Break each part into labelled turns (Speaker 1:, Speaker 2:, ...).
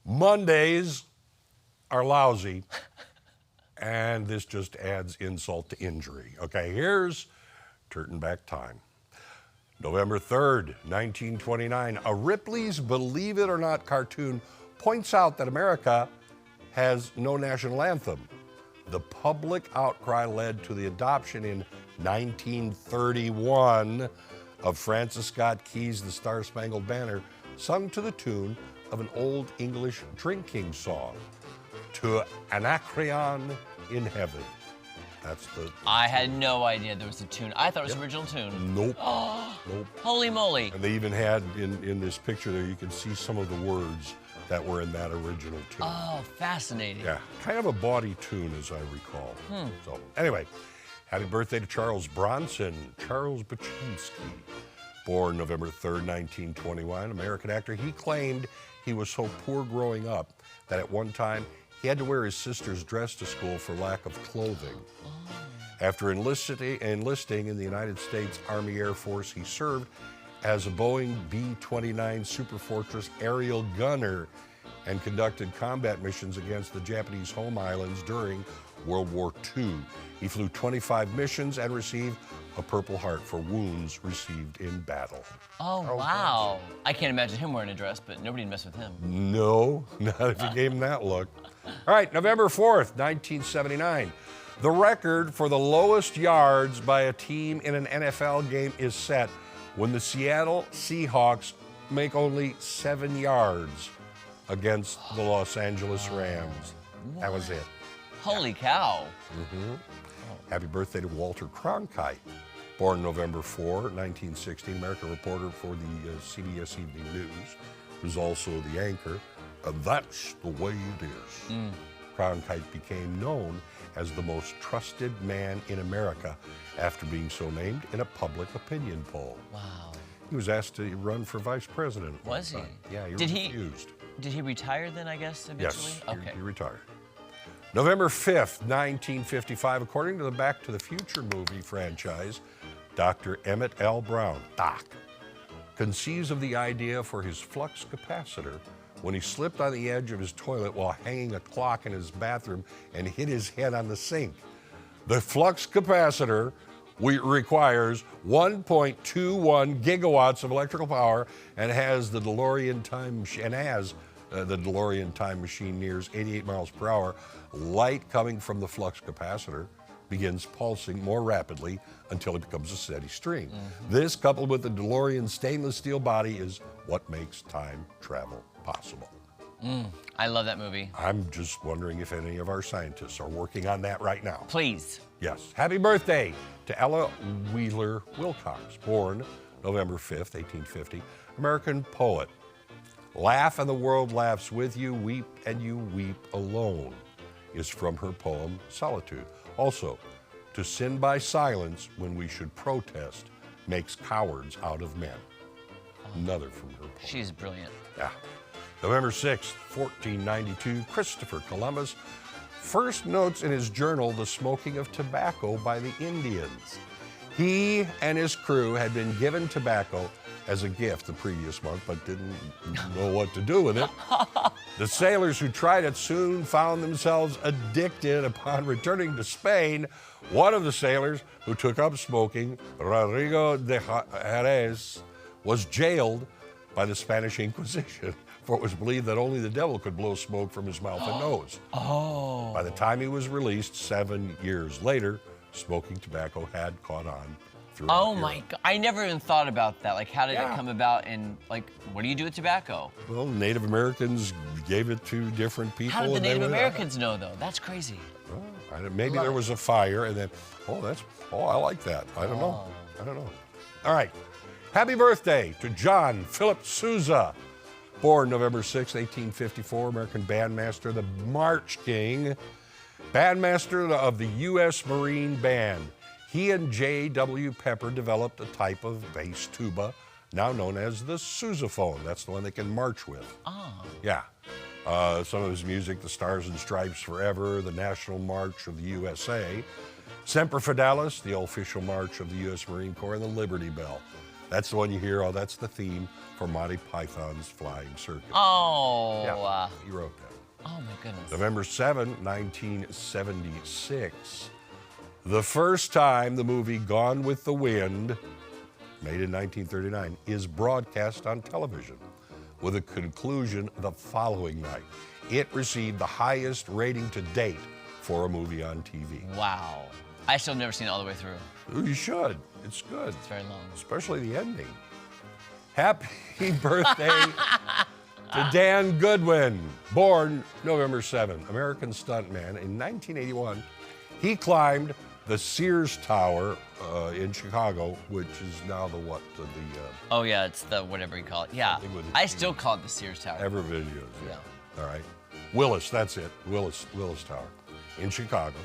Speaker 1: Mondays are lousy, and this just adds insult to injury. Okay, here's Trtan back time. November 3rd, 1929, a Ripley's Believe It or Not cartoon points out that America has no national anthem. The public outcry led to the adoption in 1931 of Francis Scott Key's The Star-Spangled Banner, sung to the tune of an old English drinking song, To Anacreon in Heaven. That's the...
Speaker 2: I had no idea there was a tune. I thought it was the original tune.
Speaker 1: Nope.
Speaker 2: Nope. Holy moly.
Speaker 1: And they even had, in this picture there, you can see some of the words that were in that original tune.
Speaker 2: Oh, fascinating.
Speaker 1: Yeah, kind of a bawdy tune, as I recall. So, anyway, happy birthday to Charles Bronson, Charles Baczynski, born November 3rd, 1921, American actor. He claimed he was so poor growing up that at one time he had to wear his sister's dress to school for lack of clothing. After enlisting in the United States Army Air Force, he served as a Boeing B-29 Superfortress aerial gunner and conducted combat missions against the Japanese home islands during World War II. He flew 25 missions and received a Purple Heart for wounds received in battle.
Speaker 2: Oh, wow. I can't imagine him wearing a dress, but nobody'd mess with him.
Speaker 1: No, not if you gave him that look. All right, November 4th, 1979. The record for the lowest yards by a team in an NFL game is set when the Seattle Seahawks make only 7 yards against the Los Angeles Rams.
Speaker 2: What?
Speaker 1: That was it.
Speaker 2: Holy cow.
Speaker 1: Happy birthday to Walter Cronkite, born November 4, 1916, American reporter for the CBS Evening News, who's also the anchor. That's the way it is. Cronkite became known as the most trusted man in America after being so named in a public opinion poll.
Speaker 2: Wow.
Speaker 1: He was asked to run for vice president.
Speaker 2: Was he?
Speaker 1: Yeah, he
Speaker 2: Did
Speaker 1: refused.
Speaker 2: Did he retire then, I guess, eventually?
Speaker 1: Yes,
Speaker 2: Okay.
Speaker 1: he retired. November 5th, 1955, according to the Back to the Future movie franchise, Dr. Emmett L. Brown, Doc, conceives of the idea for his flux capacitor when he slipped on the edge of his toilet while hanging a clock in his bathroom and hit his head on the sink. The flux capacitor requires 1.21 gigawatts of electrical power and has the DeLorean time machine nears 88 miles per hour. Light coming from the flux capacitor begins pulsing more rapidly until it becomes a steady stream. This, coupled with the DeLorean stainless steel body, is what makes time travel possible.
Speaker 2: I love that movie.
Speaker 1: I'm just wondering if any of our scientists are working on that right now.
Speaker 2: Please.
Speaker 1: Yes. Happy birthday to Ella Wheeler Wilcox, born November 5th, 1850, American poet. Laugh and the world laughs with you, weep and you weep alone is from her poem Solitude. Also, to sin by silence when we should protest makes cowards out of men. Another from her poem.
Speaker 2: She's brilliant.
Speaker 1: Yeah. November 6th, 1492, Christopher Columbus first notes in his journal the smoking of tobacco by the Indians. He and his crew had been given tobacco as a gift the previous month, but didn't know what to do with it. The sailors who tried it soon found themselves addicted. Upon returning to Spain, one of the sailors who took up smoking, Rodrigo de Jerez, was jailed by the Spanish Inquisition, for it was believed that only the devil could blow smoke from his mouth and nose. By the time he was released 7 years later, smoking tobacco had caught on throughout
Speaker 2: Oh
Speaker 1: Europe.
Speaker 2: my God, I never even thought about that. Like, how did it come about, and like, what do you do with tobacco?
Speaker 1: Well, Native Americans gave it to different people.
Speaker 2: How did the
Speaker 1: and they
Speaker 2: Native
Speaker 1: went,
Speaker 2: Americans know, though? That's crazy.
Speaker 1: Maybe there was a fire, and then, I like that. I don't know. All right. Happy birthday to John Philip Sousa, born November 6, 1854, American bandmaster, the March King, bandmaster of the U.S. Marine Band. He and J.W. Pepper developed a type of bass tuba now known as the sousaphone. That's the one they can march with. Yeah. Some of his music, the Stars and Stripes Forever, the National March of the USA, Semper Fidelis, the official march of the U.S. Marine Corps, and the Liberty Bell. That's the one you hear. Oh, that's the theme for Monty Python's Flying Circus.
Speaker 2: Oh.
Speaker 1: Yeah, he wrote that.
Speaker 2: Oh my goodness.
Speaker 1: November 7, 1976. The first time the movie Gone with the Wind, made in 1939, is broadcast on television, with a conclusion the following night. It received the highest rating to date for a movie on TV.
Speaker 2: Wow. I still have never seen it all the way through.
Speaker 1: Ooh, you should. It's good.
Speaker 2: It's very long.
Speaker 1: Especially the ending. Happy birthday to Dan Goodwin, born November 7, American stuntman. In 1981, he climbed the Sears Tower in Chicago, which is now the what?
Speaker 2: Oh yeah, it's the whatever you call it. Yeah, I still call it the Sears Tower.
Speaker 1: Ever videos, yeah. All right. Willis, that's it. Willis Tower in Chicago.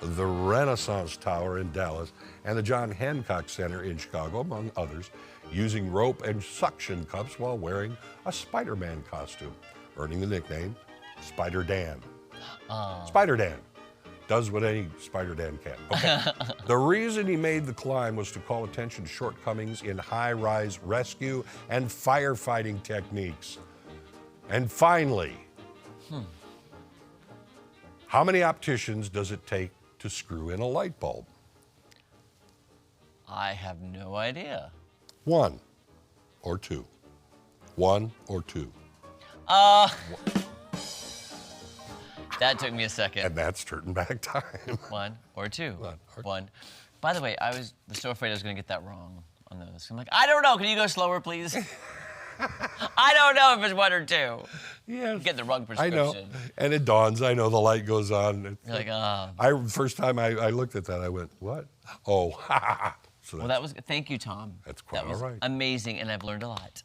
Speaker 1: The Renaissance Tower in Dallas, and the John Hancock Center in Chicago, among others, using rope and suction cups while wearing a Spider-Man costume, earning the nickname Spider Dan. Spider Dan does what any Spider Dan can. Okay. The reason he made the climb was to call attention to shortcomings in high-rise rescue and firefighting techniques. And finally, how many opticians does it take to screw in a light bulb?
Speaker 2: I have no idea.
Speaker 1: 1 or 2. 1 or 2.
Speaker 2: That took me a second.
Speaker 1: And that's Trtan back time.
Speaker 2: 1 or 2.
Speaker 1: 1 or
Speaker 2: 1. By the way, I was so afraid I was going to get that wrong on those. I'm like, I don't know. Can you go slower, please? I don't know if it's 1 or 2.
Speaker 1: Yes.
Speaker 2: I'm getting the wrong prescription.
Speaker 1: I know. And it dawns. I know the light goes on.
Speaker 2: You're like,
Speaker 1: First time I looked at that, I went, what? Oh, ha ha ha.
Speaker 2: Well, that was, thank you, Tom.
Speaker 1: That's quite
Speaker 2: all right. Amazing, and I've learned a lot.